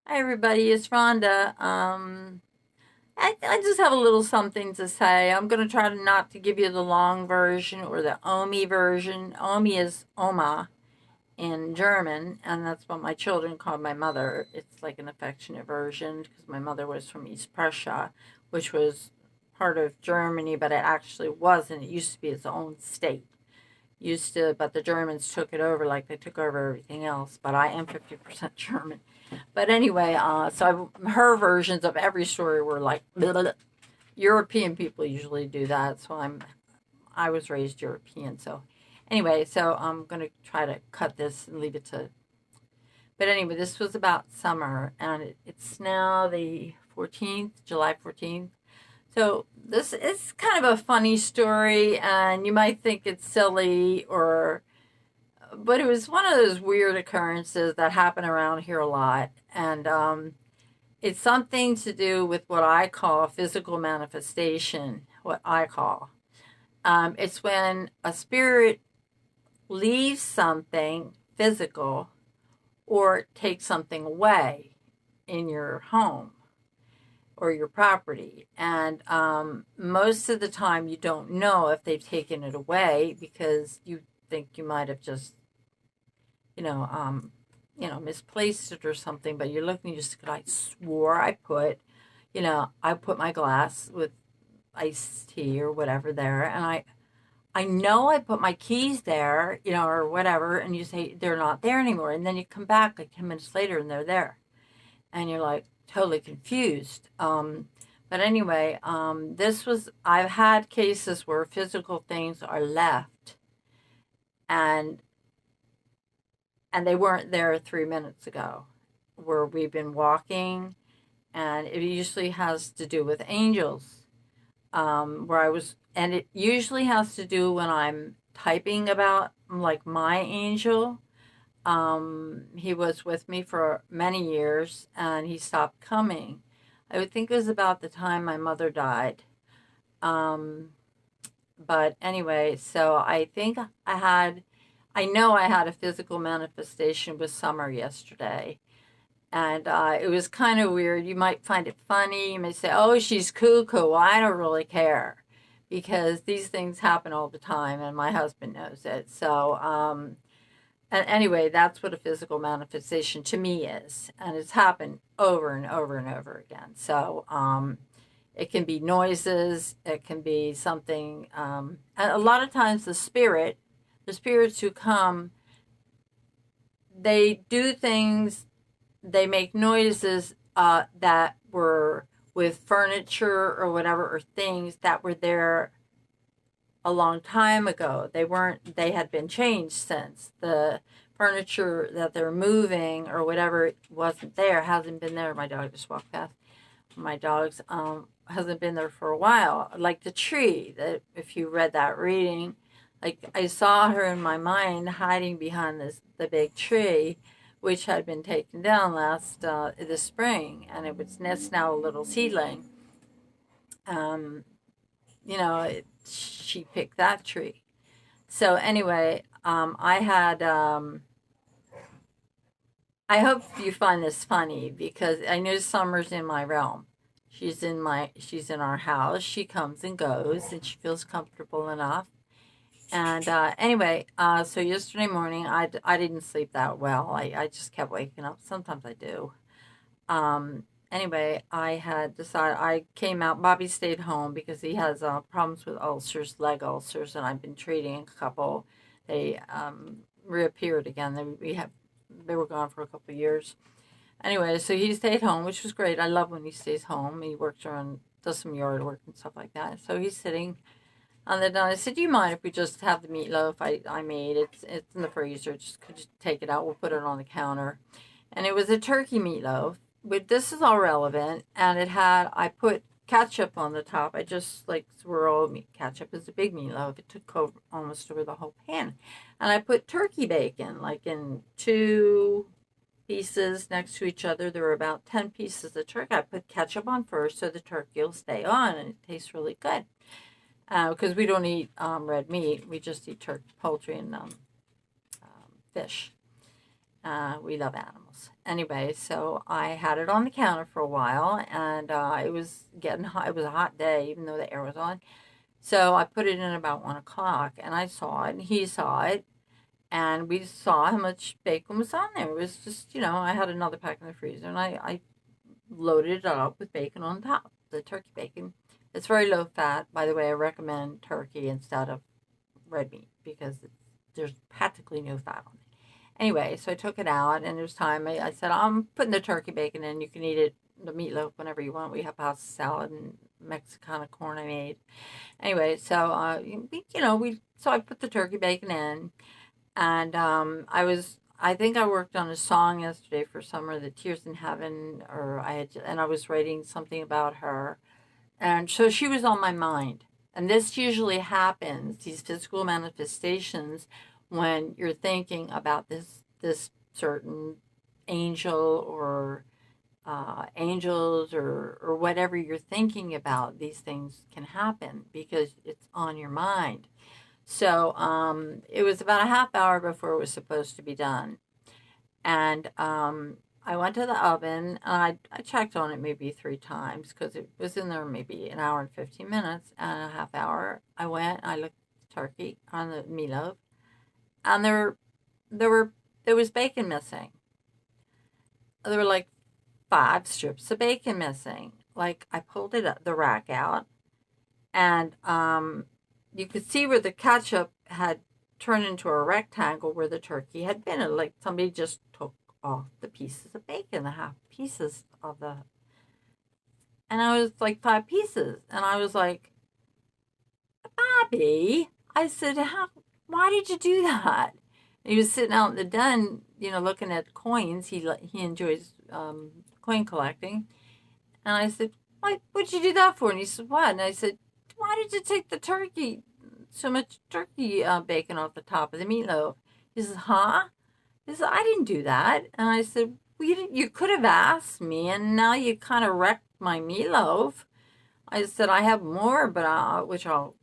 Hi everybody, it's Rhonda. I just have a little something to say. I'm going to try to not to give you the long version or the Omi version. Omi is Oma in German, and that's what my children call my mother. It's like an affectionate version because my mother was from East Prussia, which was part of Germany, but it actually wasn't. It used to be its own state. Used to, but the Germans took it over like they took over everything else. But I am 50% German. But anyway, her versions of every story were like blah, blah, blah. European people usually do that. I was raised European. So anyway, so I'm gonna try to cut this and leave it to. But anyway, this was about summer, and it's now the 14th, July 14th. So this is kind of a funny story, and you might think it's silly or but it was one of those weird occurrences that happen around here a lot. And it's something to do with what I call physical manifestation, what I call. It's when a spirit leaves something physical or takes something away in your home or your property. And most of the time, you don't know if they've taken it away because you think you might have just you know, um, misplaced it or something, but you're looking, you just, I swore I put my glass with iced tea or whatever there, and I know I put my keys there, or whatever, and you say they're not there anymore, and then you come back like 10 minutes later and they're there, and you're like totally confused. But anyway, I've had cases where physical things are left, and they weren't there 3 minutes ago, where we've been walking, and it usually has to do with angels. And it usually has to do when I'm typing about like my angel. He was with me for many years, and he stopped coming. I would think it was about the time my mother died. Um, but anyway, so I know I had a physical manifestation with Summer yesterday. And it was kind of weird. You might find it funny. You may say, oh, she's cuckoo. Well, I don't really care because these things happen all the time, and my husband knows it. And anyway, that's what a physical manifestation to me is. And it's happened over and over and over again. It can be noises, it can be something. And a lot of times the spirits who come, they do things, they make noises that were with furniture or whatever, or things that were there a long time ago. They had been changed since. The furniture that they're moving or whatever wasn't there, hasn't been there. My dog just walked past. My dog's hasn't been there for a while. Like the tree, that if you read that reading, like I saw her in my mind hiding behind the big tree, which had been taken down last this spring, and it's now a little seedling. Um, she picked that tree. So anyway, I hope you find this funny because I know Summer's in my realm. She's in our house. She comes and goes, and she feels comfortable enough. And anyway, so yesterday morning, I didn't sleep that well. I just kept waking up. Sometimes I do. Anyway, I had decided I came out. Bobby stayed home because he has problems with ulcers, leg ulcers, and I've been treating a couple. They reappeared again. They were gone for a couple of years. Anyway, so he stayed home, which was great. I love when he stays home. He works around, does some yard work and stuff like that. So he's sitting on the done. I said, "Do you mind if we just have the meatloaf I made? It's in the freezer. Just could you take it out? We'll put it on the counter." And it was a turkey meatloaf. But this is all relevant, and I put ketchup on the top. I just like swirl meat. Ketchup is a big meatloaf. It took almost over the whole pan, and I put turkey bacon like in two pieces next to each other. There were about 10 pieces of turkey. I put ketchup on first so the turkey will stay on, and it tastes really good because we don't eat red meat. We just eat turkey, poultry, and fish. We love animals. else. Anyway, so I had it on the counter for a while, and it was getting hot. It was a hot day, even though the air was on. So I put it in about 1 o'clock, and I saw it, and he saw it, and we saw how much bacon was on there. It was just, I had another pack in the freezer, and I loaded it up with bacon on top, the turkey bacon. It's very low fat. By the way, I recommend turkey instead of red meat because there's practically no fat on it. Anyway, so I took it out, and it was time. I said, I'm putting the turkey bacon in. You can eat it, the meatloaf, whenever you want. We have pasta salad and Mexicana corn I made. Anyway, so so I put the turkey bacon in, and I think I worked on a song yesterday for Summer, the Tears in Heaven, and I was writing something about her, and so she was on my mind. And this usually happens, these physical manifestations, when you're thinking about this certain angel or angels or whatever you're thinking about. These things can happen because it's on your mind. So it was about a half hour before it was supposed to be done. And I went to the oven, and I checked on it maybe 3 times because it was in there maybe an hour and 15 minutes and a half hour. I went, I looked at the turkey on the meatloaf, and there were there was bacon missing. There were like 5 strips of bacon missing. Like I pulled the rack out, and you could see where the ketchup had turned into a rectangle where the turkey had been. And like somebody just took off the pieces of bacon, the half pieces of the, and I was like 5 pieces, and I was like, Bobby, I said, why did you do that? And he was sitting out in the den, looking at coins. He enjoys coin collecting, and I said, what'd you do that for? And he said, what? And I said, why did you take the turkey, so much turkey bacon off the top of the meatloaf? He says, huh? He said, I didn't do that. And I said, well, you could have asked me, and now you kind of wrecked my meatloaf. I said, I have more, but which I'll,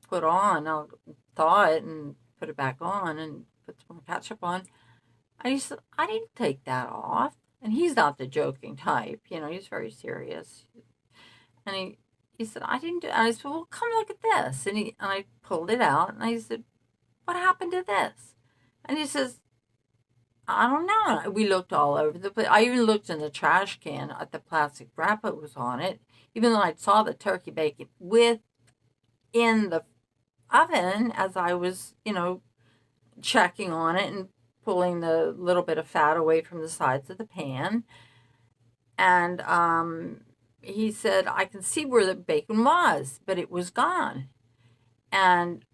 put on. I'll thaw it and put it back on and put some ketchup on. And he said, I didn't take that off. And he's not the joking type, he's very serious. And he said, I didn't do it. And I said, well, come look at this. And I pulled it out, and I said, what happened to this? And he says, I don't know. We looked all over the place. I even looked in the trash can at the plastic wrap that was on it, even though I saw the turkey bacon in the oven as I was, checking on it and pulling the little bit of fat away from the sides of the pan. And he said, I can see where the bacon was, but it was gone. And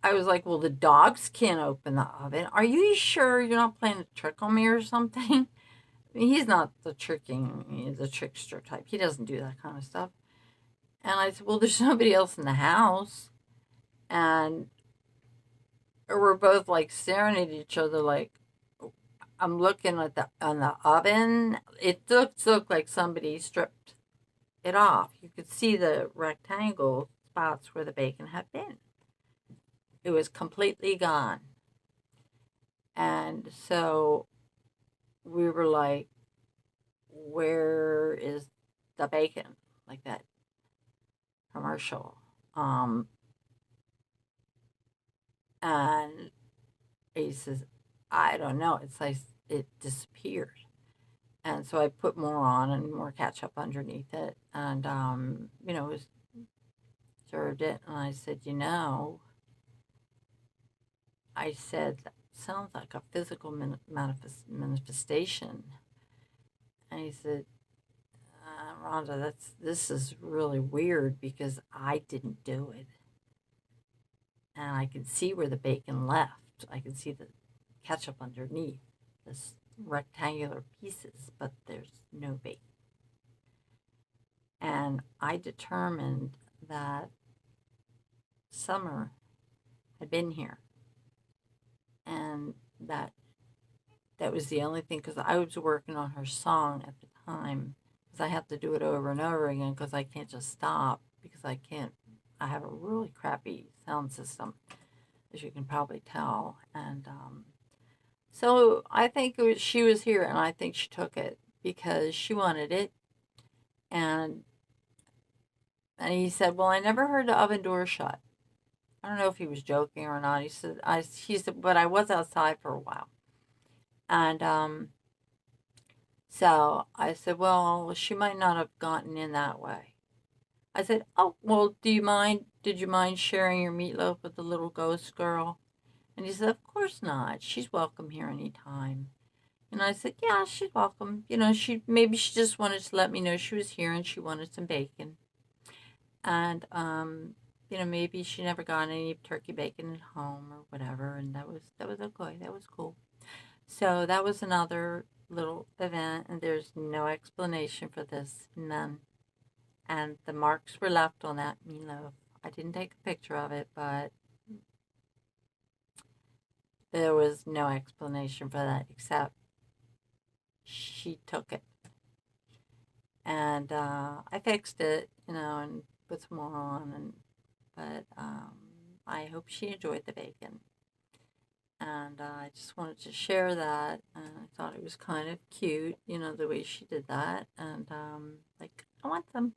I was like, well, the dogs can't open the oven. Are you sure you're not playing a trick on me or something? I mean, he's not the trickster type. He doesn't do that kind of stuff. And I said, well, there's nobody else in the house. And we're both like staring at each other like, I'm looking at on the oven. It looked like somebody stripped it off. You could see the rectangle spots where the bacon had been. It was completely gone. And so we were like, where is the bacon? Like that commercial. And he says, I don't know. It's like it disappeared. And so I put more on and more ketchup underneath it. And, served it. And I said, that sounds like a physical manifestation. And he said, Rhonda, this is really weird because I didn't do it. And I could see where the bacon left. I could see the ketchup underneath this rectangular pieces, but there's no bacon. And I determined that Summer had been here, and that was the only thing, because I was working on her song at the time, because I have to do it over and over again because I can't just stop, because I have a really crappy sound system, as you can probably tell. And So I think she was here, and I think she took it because she wanted it. And he said, "Well, I never heard the oven door shut." I don't know if he was joking or not. He said, but I was outside for a while, and so I said, "Well, she might not have gotten in that way." I said, "Oh, well, do you mind? Did you mind sharing your meatloaf with the little ghost girl?" And he said, "Of course not. She's welcome here anytime." And I said, "Yeah, she's welcome. Maybe she just wanted to let me know she was here and she wanted some bacon." And maybe she never got any turkey bacon at home or whatever, and that was okay. That was cool. So that was another little event, and there's no explanation for this, none. And the marks were left on that meatloaf. I didn't take a picture of it, but there was no explanation for that except she took it. And I fixed it, and put some more on, but I hope she enjoyed the bacon. And I just wanted to share that, and I thought it was kind of cute, the way she did that. And like, I want some,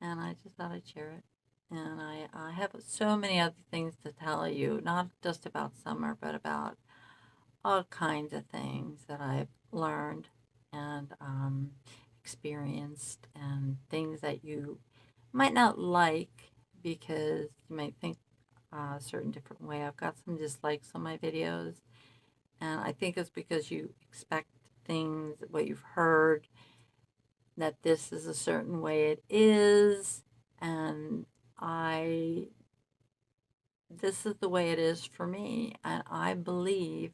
and I just thought I'd share it. And I have so many other things to tell you, not just about summer, but about all kinds of things that I've learned and experienced, and things that you might not like because you might think a certain different way. I've got some dislikes on my videos, and I think it's because you expect things, what you've heard, that this is a certain way it is, and this is the way it is for me, and I believe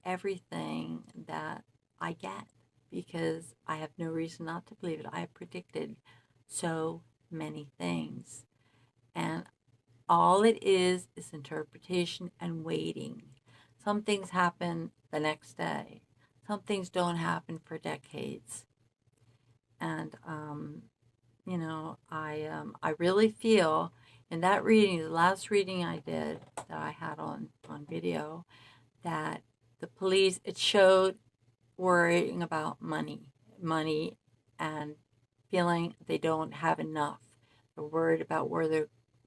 everything that I get because I have no reason not to believe it. I have predicted so many things, and all it is interpretation and waiting. Some things happen the next day. Some things don't happen for decades. And I really feel in that reading, the last reading I did that I had on video, that the police, it showed worrying about money, and feeling they don't have enough. They're worried about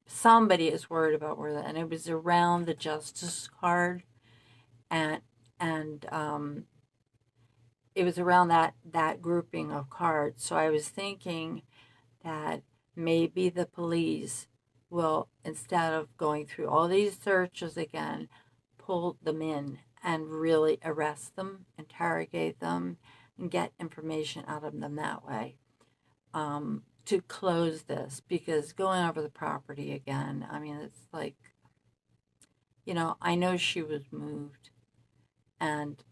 somebody is worried about and it was around the justice card, and it was around that grouping of cards. So I was thinking that maybe the police will, instead of going through all these searches again, pull them in and really arrest them, interrogate them, and get information out of them that way, to close this. Because going over the property again, I mean, it's like, I know she was moved, and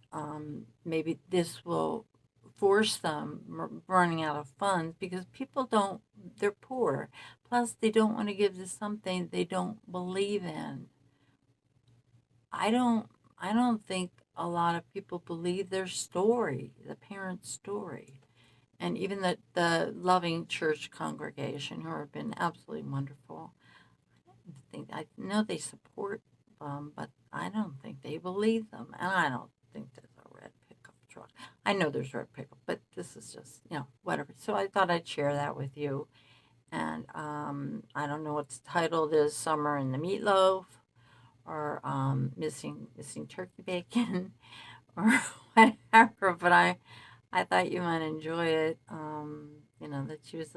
maybe this will force them running out of funds because people don't, they're poor. Plus, they don't want to give to something they don't believe in. I don't I don't think a lot of people believe their story, the parents' story. And even the loving church congregation, who have been absolutely wonderful, I know they support them, but I don't think they believe them. And I don't think there's a red pickup truck. I know there's red pickup, but this is just, whatever. So I thought I'd share that with you. And I don't know what the title is, Summer in the Meatloaf, or missing turkey bacon, or whatever. But I thought you might enjoy it. That she was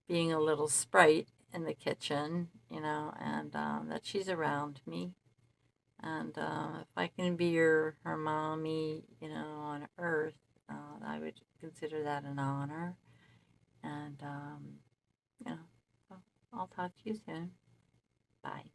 being a little sprite in the kitchen, and that she's around me. And if I can be her mommy, on earth, I would consider that an honor. And, so I'll talk to you soon. Bye.